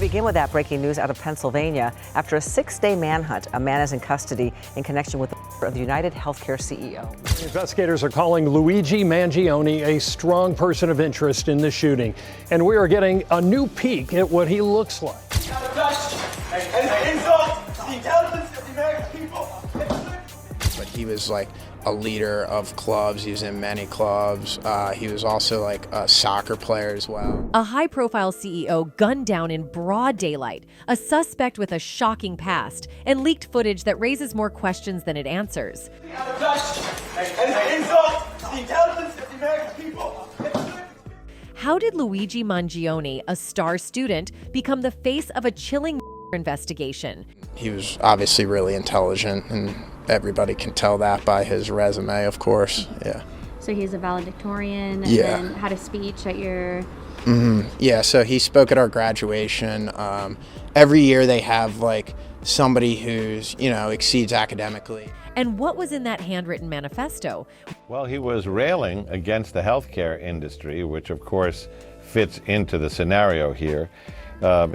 begin with that breaking news out of Pennsylvania. After a 6-day manhunt, a man is in custody in connection with the murder of the UnitedHealthcare CEO. Investigators are calling Luigi Mangione a strong person of interest in the shooting. And we are getting a new peek at what he looks like. But he was like a leader of clubs. He was in many clubs. He was also like a soccer player as well. A high-profile CEO gunned down in broad daylight, a suspect with a shocking past, and leaked footage that raises more questions than it answers. How did Luigi Mangione, a star student, become the face of a chilling investigation? He was obviously really intelligent, and everybody can tell that by his resume, of course. Yeah. So he's a valedictorian and Yeah. then had a speech at your... Yeah, so he spoke at our graduation. Every year they have like somebody who's, exceeds academically. And what was in that handwritten manifesto? Well, he was railing against the healthcare industry, which of course fits into the scenario here.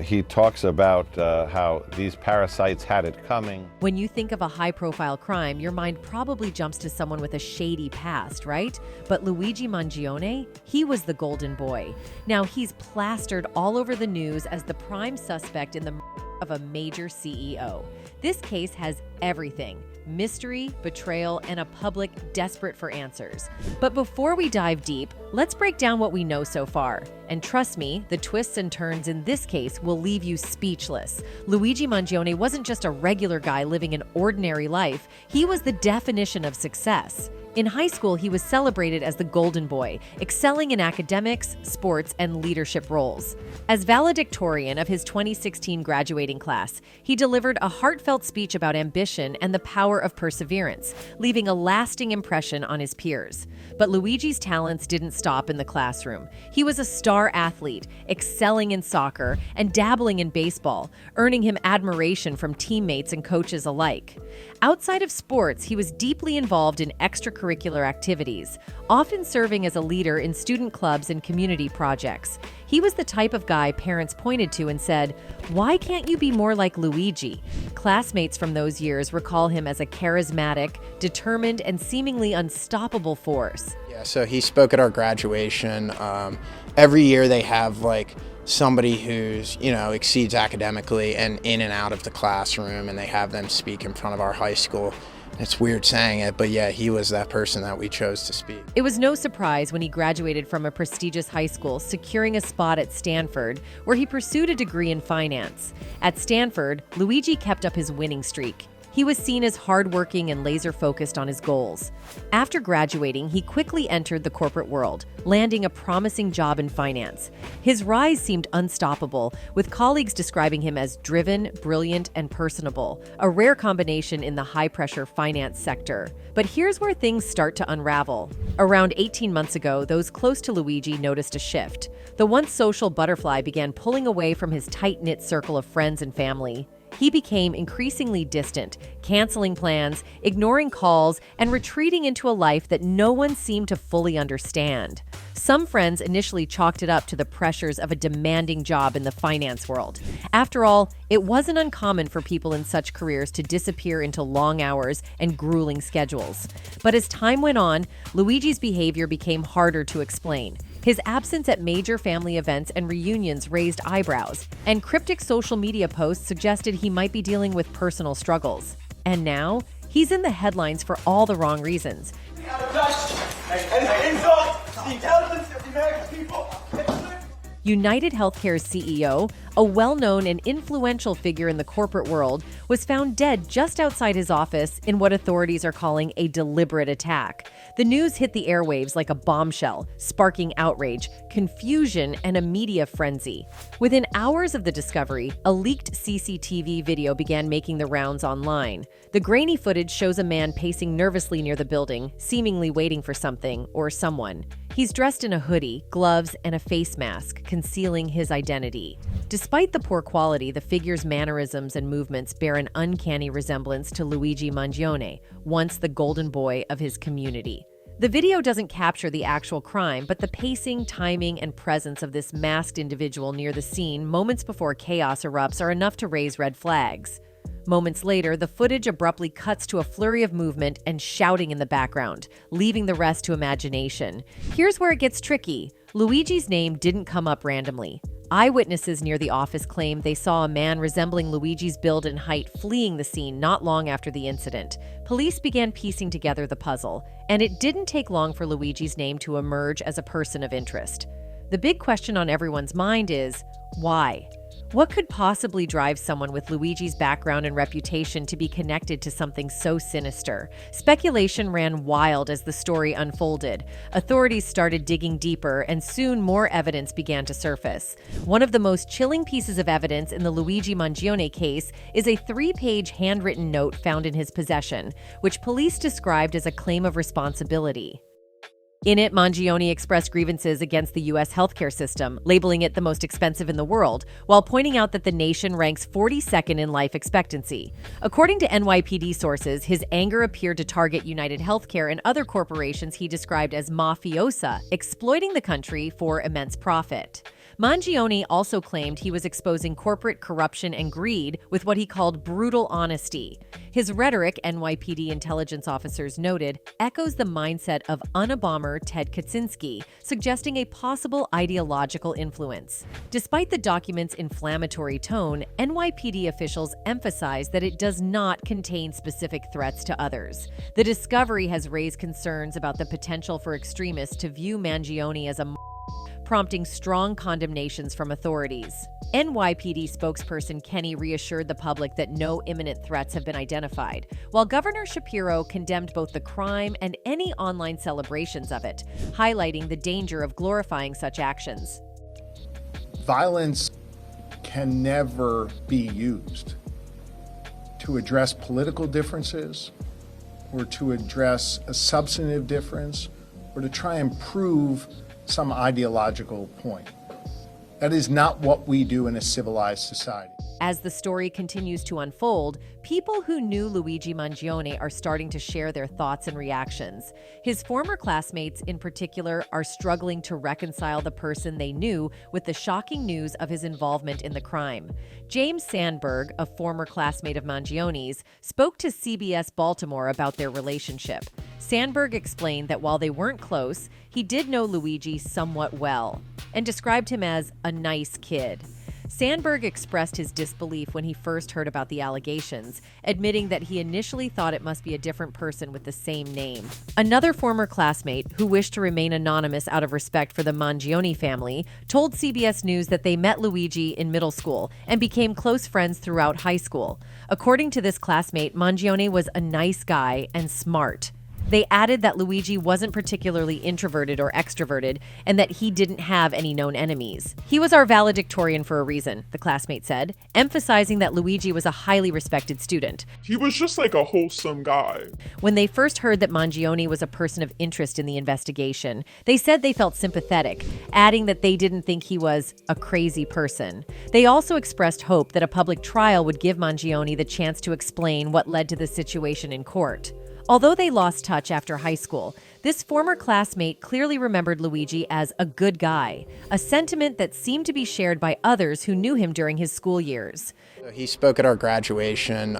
He talks about how these parasites had it coming. When you think of a high-profile crime, your mind probably jumps to someone with a shady past, right? But Luigi Mangione, he was the golden boy. Now he's plastered all over the news as the prime suspect in the murder of a major CEO. This case has everything: mystery, betrayal, and a public desperate for answers. But before we dive deep, let's break down what we know so far. And trust me, the twists and turns in this case will leave you speechless. Luigi Mangione wasn't just a regular guy living an ordinary life, he was the definition of success. In high school, he was celebrated as the golden boy, excelling in academics, sports, and leadership roles. As valedictorian of his 2016 graduating class, he delivered a heartfelt speech about ambition and the power of perseverance, leaving a lasting impression on his peers. But Luigi's talents didn't stop in the classroom. He was a star athlete, excelling in soccer and dabbling in baseball, earning him admiration from teammates and coaches alike. Outside of sports, he was deeply involved in extracurricular activities, often serving as a leader in student clubs and community projects. He was the type of guy parents pointed to and said, "Why can't you be more like Luigi?" Classmates from those years recall him as a charismatic, determined, and seemingly unstoppable force. Yeah, so he spoke at our graduation. Every year they have like somebody who's, exceeds academically and in and out of the classroom, and they have them speak in front of our high school. It's weird saying it, but yeah, he was that person that we chose to speak. It was no surprise when he graduated from a prestigious high school, securing a spot at Stanford, where he pursued a degree in finance. At Stanford, Luigi kept up his winning streak. He was seen as hardworking and laser-focused on his goals. After graduating, he quickly entered the corporate world, landing a promising job in finance. His rise seemed unstoppable, with colleagues describing him as driven, brilliant, and personable, a rare combination in the high-pressure finance sector. But here's where things start to unravel. Around 18 months ago, those close to Luigi noticed a shift. The once social butterfly began pulling away from his tight-knit circle of friends and family. He became increasingly distant, canceling plans, ignoring calls, and retreating into a life that no one seemed to fully understand. Some friends initially chalked it up to the pressures of a demanding job in the finance world. After all, it wasn't uncommon for people in such careers to disappear into long hours and grueling schedules. But as time went on, Luigi's behavior became harder to explain. His absence at major family events and reunions raised eyebrows, and cryptic social media posts suggested he might be dealing with personal struggles. And now, he's in the headlines for all the wrong reasons. UnitedHealthcare's CEO, a well-known and influential figure in the corporate world, was found dead just outside his office in what authorities are calling a deliberate attack. The news hit the airwaves like a bombshell, sparking outrage, confusion, and a media frenzy. Within hours of the discovery, a leaked CCTV video began making the rounds online. The grainy footage shows a man pacing nervously near the building, seemingly waiting for something or someone. He's dressed in a hoodie, gloves, and a face mask, concealing his identity. Despite the poor quality, the figure's mannerisms and movements bear an uncanny resemblance to Luigi Mangione, once the golden boy of his community. The video doesn't capture the actual crime, but the pacing, timing, and presence of this masked individual near the scene moments before chaos erupts are enough to raise red flags. Moments later, the footage abruptly cuts to a flurry of movement and shouting in the background, leaving the rest to imagination. Here's where it gets tricky. Luigi's name didn't come up randomly. Eyewitnesses near the office claimed they saw a man resembling Luigi's build and height fleeing the scene not long after the incident. Police began piecing together the puzzle, and it didn't take long for Luigi's name to emerge as a person of interest. The big question on everyone's mind is, why? What could possibly drive someone with Luigi's background and reputation to be connected to something so sinister? Speculation ran wild as the story unfolded. Authorities started digging deeper, and soon more evidence began to surface. One of the most chilling pieces of evidence in the Luigi Mangione case is a 3-page handwritten note found in his possession, which police described as a claim of responsibility. In it, Mangione expressed grievances against the U.S. healthcare system, labeling it the most expensive in the world, while pointing out that the nation ranks 42nd in life expectancy. According to NYPD sources, his anger appeared to target UnitedHealthcare and other corporations he described as mafiosa, exploiting the country for immense profit. Mangione also claimed he was exposing corporate corruption and greed with what he called brutal honesty. His rhetoric, NYPD intelligence officers noted, echoes the mindset of Unabomber Ted Kaczynski, suggesting a possible ideological influence. Despite the document's inflammatory tone, NYPD officials emphasized that it does not contain specific threats to others. The discovery has raised concerns about the potential for extremists to view Mangione as a prompting strong condemnations from authorities. NYPD spokesperson Kenny reassured the public that no imminent threats have been identified, while Governor Shapiro condemned both the crime and any online celebrations of it, highlighting the danger of glorifying such actions. Violence can never be used to address political differences or to address a substantive difference or to try and prove some ideological point. That is not what we do in a civilized society. As the story continues to unfold, people who knew Luigi Mangione are starting to share their thoughts and reactions. His former classmates, in particular, are struggling to reconcile the person they knew with the shocking news of his involvement in the crime. James Sandberg, a former classmate of Mangione's, spoke to CBS Baltimore about their relationship. Sandberg explained that while they weren't close, he did know Luigi somewhat well and described him as a nice kid. Sandberg expressed his disbelief when he first heard about the allegations, admitting that he initially thought it must be a different person with the same name. Another former classmate, who wished to remain anonymous out of respect for the Mangione family, told CBS News that they met Luigi in middle school and became close friends throughout high school. According to this classmate, Mangione was a nice guy and smart. They added that Luigi wasn't particularly introverted or extroverted and that he didn't have any known enemies. He was our valedictorian for a reason, the classmate said, emphasizing that Luigi was a highly respected student. He was just like a wholesome guy. When they first heard that Mangione was a person of interest in the investigation, they said they felt sympathetic, adding that they didn't think he was a crazy person. They also expressed hope that a public trial would give Mangione the chance to explain what led to the situation in court. Although they lost touch after high school, this former classmate clearly remembered Luigi as a good guy, a sentiment that seemed to be shared by others who knew him during his school years. He spoke at our graduation.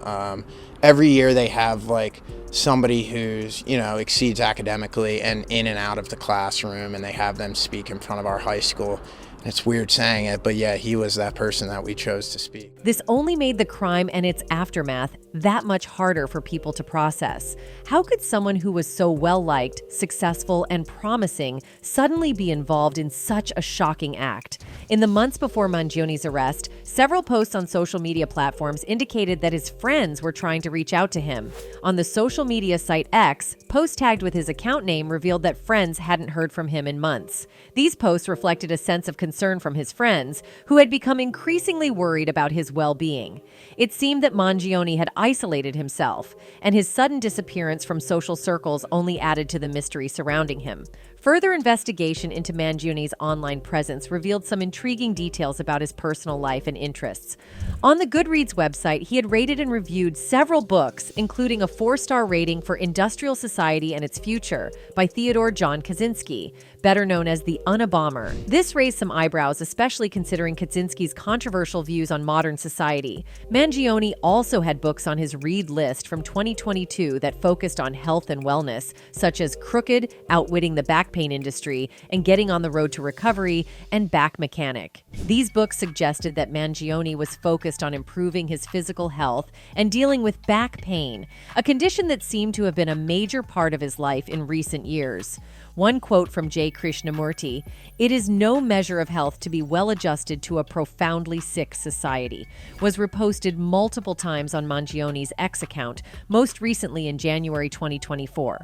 Every year they have like somebody who's, exceeds academically and in and out of the classroom, and they have them speak in front of our high school. It's weird saying it, but yeah, he was that person that we chose to speak. This only made the crime and its aftermath that much harder for people to process. How could someone who was so well-liked, successful, and promising suddenly be involved in such a shocking act? In the months before Mangione's arrest, several posts on social media platforms indicated that his friends were trying to reach out to him. On the social media site X, posts tagged with his account name revealed that friends hadn't heard from him in months. These posts reflected a sense of concern from his friends, who had become increasingly worried about his well-being. It seemed that Mangione had isolated himself, and his sudden disappearance from social circles only added to the mystery surrounding him. Further investigation into Mangione's online presence revealed some intriguing details about his personal life and interests. On the Goodreads website, he had rated and reviewed several books, including a 4-star rating for Industrial Society and Its Future by Theodore John Kaczynski, better known as the Unabomber. This raised some eyebrows, especially considering Kaczynski's controversial views on modern society. Mangione also had books on his read list from 2022 that focused on health and wellness, such as Crooked, Outwitting the Back Pain Industry, and Getting on the Road to Recovery, and Back Mechanic. These books suggested that Mangione was focused on improving his physical health and dealing with back pain, a condition that seemed to have been a major part of his life in recent years. One quote from J. Krishnamurti, "It is no measure of health to be well adjusted to a profoundly sick society," was reposted multiple times on Mangione's X account, most recently in January 2024.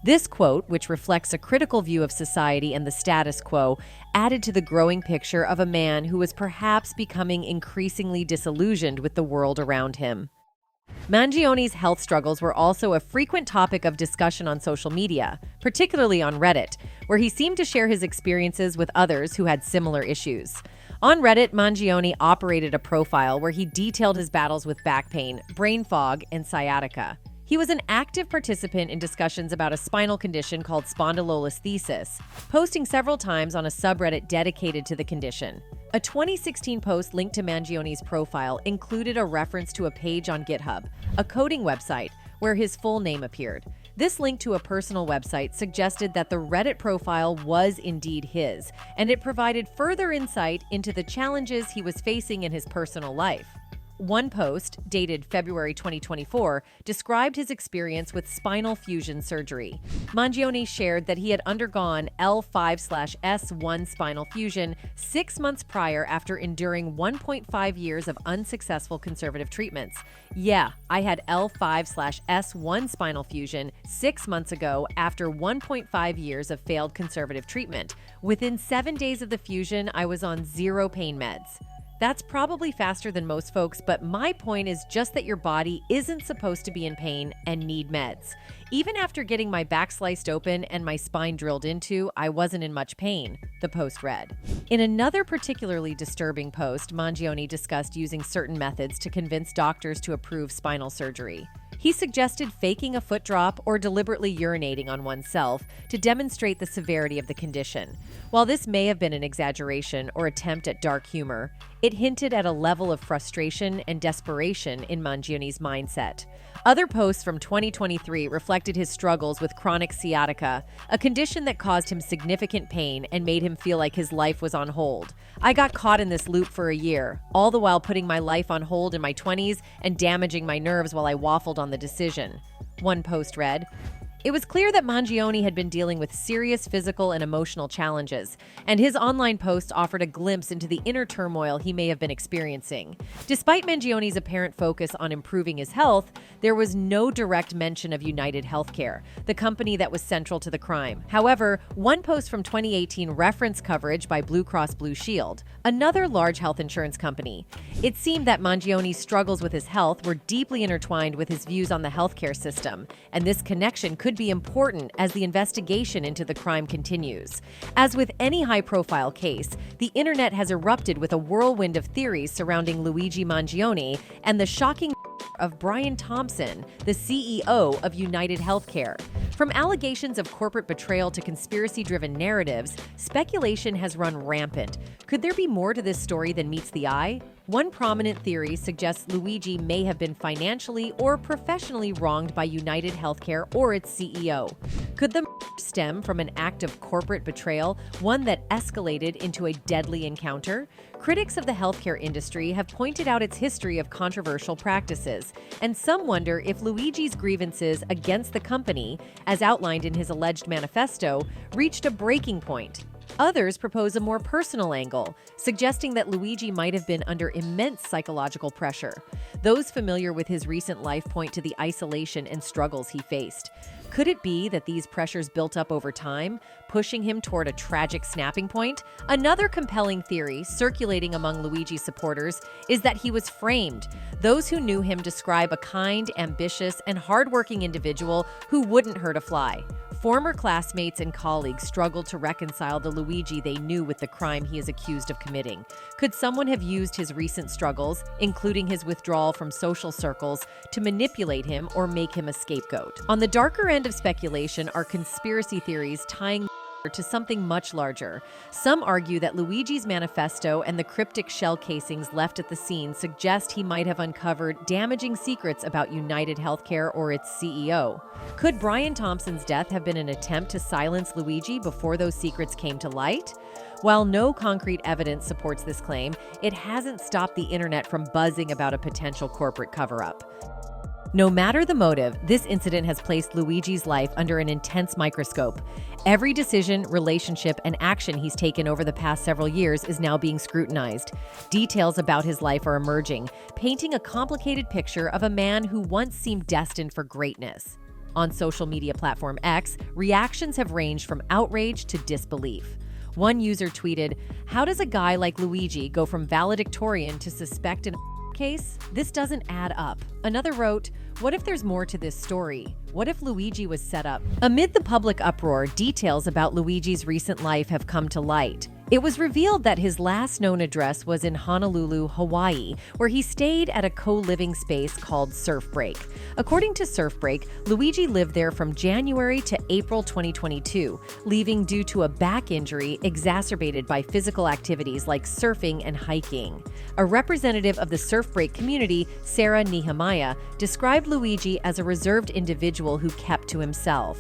This quote, which reflects a critical view of society and the status quo, added to the growing picture of a man who was perhaps becoming increasingly disillusioned with the world around him. Mangione's health struggles were also a frequent topic of discussion on social media, particularly on Reddit, where he seemed to share his experiences with others who had similar issues. On Reddit, Mangione operated a profile where he detailed his battles with back pain, brain fog, and sciatica. He was an active participant in discussions about a spinal condition called spondylolisthesis, posting several times on a subreddit dedicated to the condition. A 2016 post linked to Mangione's profile included a reference to a page on GitHub, a coding website, where his full name appeared. This link to a personal website suggested that the Reddit profile was indeed his, and it provided further insight into the challenges he was facing in his personal life. One post, dated February 2024, described his experience with spinal fusion surgery. Mangione shared that he had undergone L5/S1 spinal fusion 6 months prior after enduring 1.5 years of unsuccessful conservative treatments. "Yeah, I had L5/S1 spinal fusion 6 months ago after 1.5 years of failed conservative treatment. Within 7 days of the fusion, I was on 0 pain meds." That's probably faster than most folks, but my point is just that your body isn't supposed to be in pain and need meds. "Even after getting my back sliced open and my spine drilled into, I wasn't in much pain," the post read. In another particularly disturbing post, Mangione discussed using certain methods to convince doctors to approve spinal surgery. He suggested faking a foot drop or deliberately urinating on oneself to demonstrate the severity of the condition. While this may have been an exaggeration or attempt at dark humor, it hinted at a level of frustration and desperation in Mangione's mindset. Other posts from 2023 reflected his struggles with chronic sciatica, a condition that caused him significant pain and made him feel like his life was on hold. "I got caught in this loop for a year, all the while putting my life on hold in my 20s and damaging my nerves while I waffled on the decision," one post read. It was clear that Mangione had been dealing with serious physical and emotional challenges, and his online post offered a glimpse into the inner turmoil he may have been experiencing. Despite Mangione's apparent focus on improving his health, there was no direct mention of UnitedHealthcare, the company that was central to the crime. However, one post from 2018 referenced coverage by Blue Cross Blue Shield, another large health insurance company. It seemed that Mangione's struggles with his health were deeply intertwined with his views on the healthcare system, and this connection could be important as the investigation into the crime continues. As with any high-profile case, the internet has erupted with a whirlwind of theories surrounding Luigi Mangione and the shocking of Brian Thompson, the CEO of UnitedHealthcare. From allegations of corporate betrayal to conspiracy-driven narratives, speculation has run rampant. Could there be more to this story than meets the eye? One prominent theory suggests Luigi may have been financially or professionally wronged by UnitedHealthcare or its CEO. Could the stem from an act of corporate betrayal, one that escalated into a deadly encounter? Critics of the healthcare industry have pointed out its history of controversial practices, and some wonder if Luigi's grievances against the company, as outlined in his alleged manifesto, reached a breaking point. Others propose a more personal angle, suggesting that Luigi might have been under immense psychological pressure. Those familiar with his recent life point to the isolation and struggles he faced. Could it be that these pressures built up over time, pushing him toward a tragic snapping point? Another compelling theory circulating among Luigi's supporters is that he was framed. Those who knew him describe a kind, ambitious, and hardworking individual who wouldn't hurt a fly. Former classmates and colleagues struggled to reconcile the Luigi they knew with the crime he is accused of committing. Could someone have used his recent struggles, including his withdrawal from social circles, to manipulate him or make him a scapegoat? On the darker end of speculation are conspiracy theories tying to something much larger. Some argue that Luigi's manifesto and the cryptic shell casings left at the scene suggest he might have uncovered damaging secrets about UnitedHealthcare or its CEO. Could Brian Thompson's death have been an attempt to silence Luigi before those secrets came to light? While no concrete evidence supports this claim, it hasn't stopped the internet from buzzing about a potential corporate cover-up. No matter the motive, this incident has placed Luigi's life under an intense microscope. Every decision, relationship, and action he's taken over the past several years is now being scrutinized. Details about his life are emerging, painting a complicated picture of a man who once seemed destined for greatness. On social media platform X, reactions have ranged from outrage to disbelief. One user tweeted, "How does a guy like Luigi go from valedictorian to suspect in a case? This doesn't add up." Another wrote, "What if there's more to this story? What if Luigi was set up?" Amid the public uproar, details about Luigi's recent life have come to light. It was revealed that his last known address was in Honolulu, Hawaii, where he stayed at a co-living space called Surf Break. According to Surf Break, Luigi lived there from January to April 2022, leaving due to a back injury exacerbated by physical activities like surfing and hiking. A representative of the Surf Break community, Sarah Nehemiah, described Luigi as a reserved individual who kept to himself.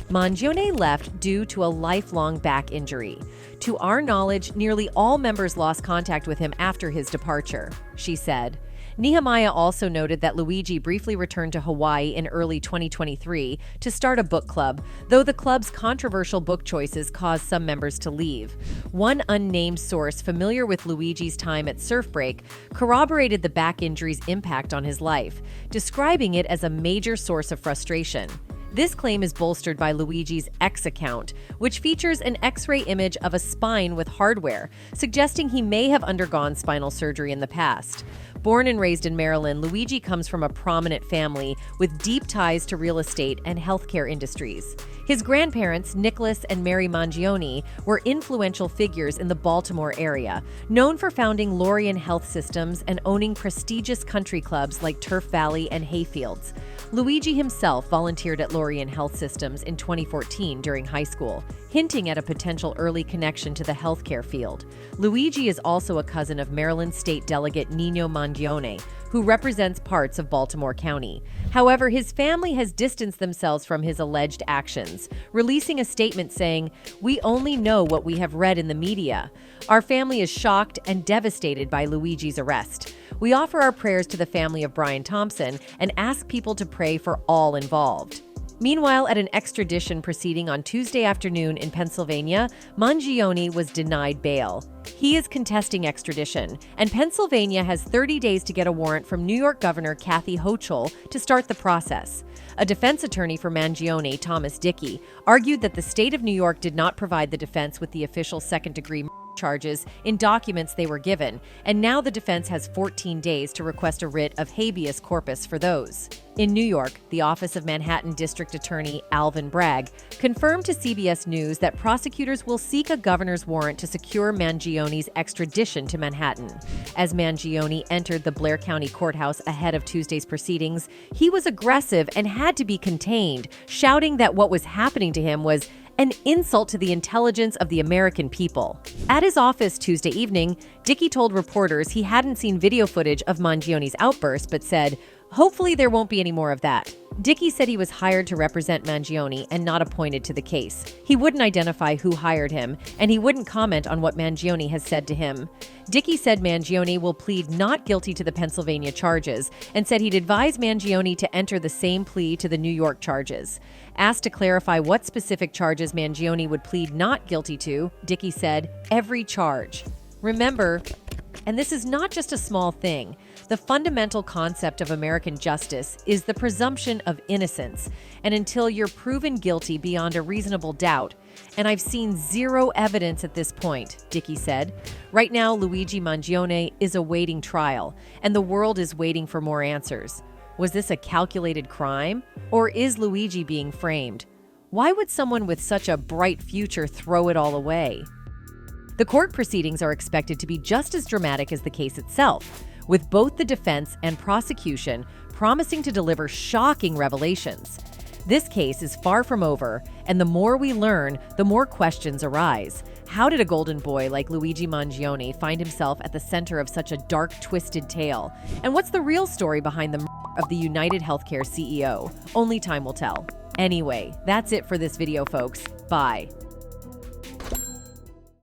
Mangione left due to a lifelong back injury. To our knowledge, nearly all members lost contact with him after his departure, she said. Nehemiah also noted that Luigi briefly returned to Hawaii in early 2023 to start a book club, though the club's controversial book choices caused some members to leave. One unnamed source familiar with Luigi's time at Surf Break corroborated the back injury's impact on his life, describing it as a major source of frustration. This claim is bolstered by Luigi's X account, which features an X-ray image of a spine with hardware, suggesting he may have undergone spinal surgery in the past. Born and raised in Maryland, Luigi comes from a prominent family with deep ties to real estate and healthcare industries. His grandparents, Nicholas and Mary Mangione, were influential figures in the Baltimore area, known for founding Lorien Health Systems and owning prestigious country clubs like Turf Valley and Hayfields. Luigi himself volunteered at Lorien Health Systems in 2014 during high school, hinting at a potential early connection to the healthcare field. Luigi is also a cousin of Maryland State Delegate Nino Mangione, who represents parts of Baltimore County. However, his family has distanced themselves from his alleged actions, releasing a statement saying, "We only know what we have read in the media. Our family is shocked and devastated by Luigi's arrest. We offer our prayers to the family of Brian Thompson and ask people to pray for all involved." Meanwhile, at an extradition proceeding on Tuesday afternoon in Pennsylvania, Mangione was denied bail. He is contesting extradition, and Pennsylvania has 30 days to get a warrant from New York Governor Kathy Hochul to start the process. A defense attorney for Mangione, Thomas Dickey, argued that the state of New York did not provide the defense with the official second-degree charges in documents they were given, and now the defense has 14 days to request a writ of habeas corpus for those. In New York, the Office of Manhattan District Attorney Alvin Bragg confirmed to CBS News that prosecutors will seek a governor's warrant to secure Mangione's extradition to Manhattan. As Mangione entered the Blair County Courthouse ahead of Tuesday's proceedings, he was aggressive and had to be contained, shouting that what was happening to him was an insult to the intelligence of the American people. At his office Tuesday evening, Dickey told reporters he hadn't seen video footage of Mangione's outburst, but said, "Hopefully there won't be any more of that." Dickey said he was hired to represent Mangione and not appointed to the case. He wouldn't identify who hired him, and he wouldn't comment on what Mangione has said to him. Dickey said Mangione will plead not guilty to the Pennsylvania charges and said he'd advise Mangione to enter the same plea to the New York charges. Asked to clarify what specific charges Mangione would plead not guilty to, Dickey said, "Every charge." Remember, and this is not just a small thing, the fundamental concept of American justice is the presumption of innocence, and until you're proven guilty beyond a reasonable doubt, and I've seen zero evidence at this point, Dickey said. Right now, Luigi Mangione is awaiting trial, and the world is waiting for more answers. Was this a calculated crime, or is Luigi being framed? Why would someone with such a bright future throw it all away? The court proceedings are expected to be just as dramatic as the case itself, with both the defense and prosecution promising to deliver shocking revelations. This case is far from over, and the more we learn, the more questions arise. How did a golden boy like Luigi Mangione find himself at the center of such a dark, twisted tale? And what's the real story behind the murder of the UnitedHealthcare CEO? Only time will tell. Anyway, that's it for this video, folks. Bye.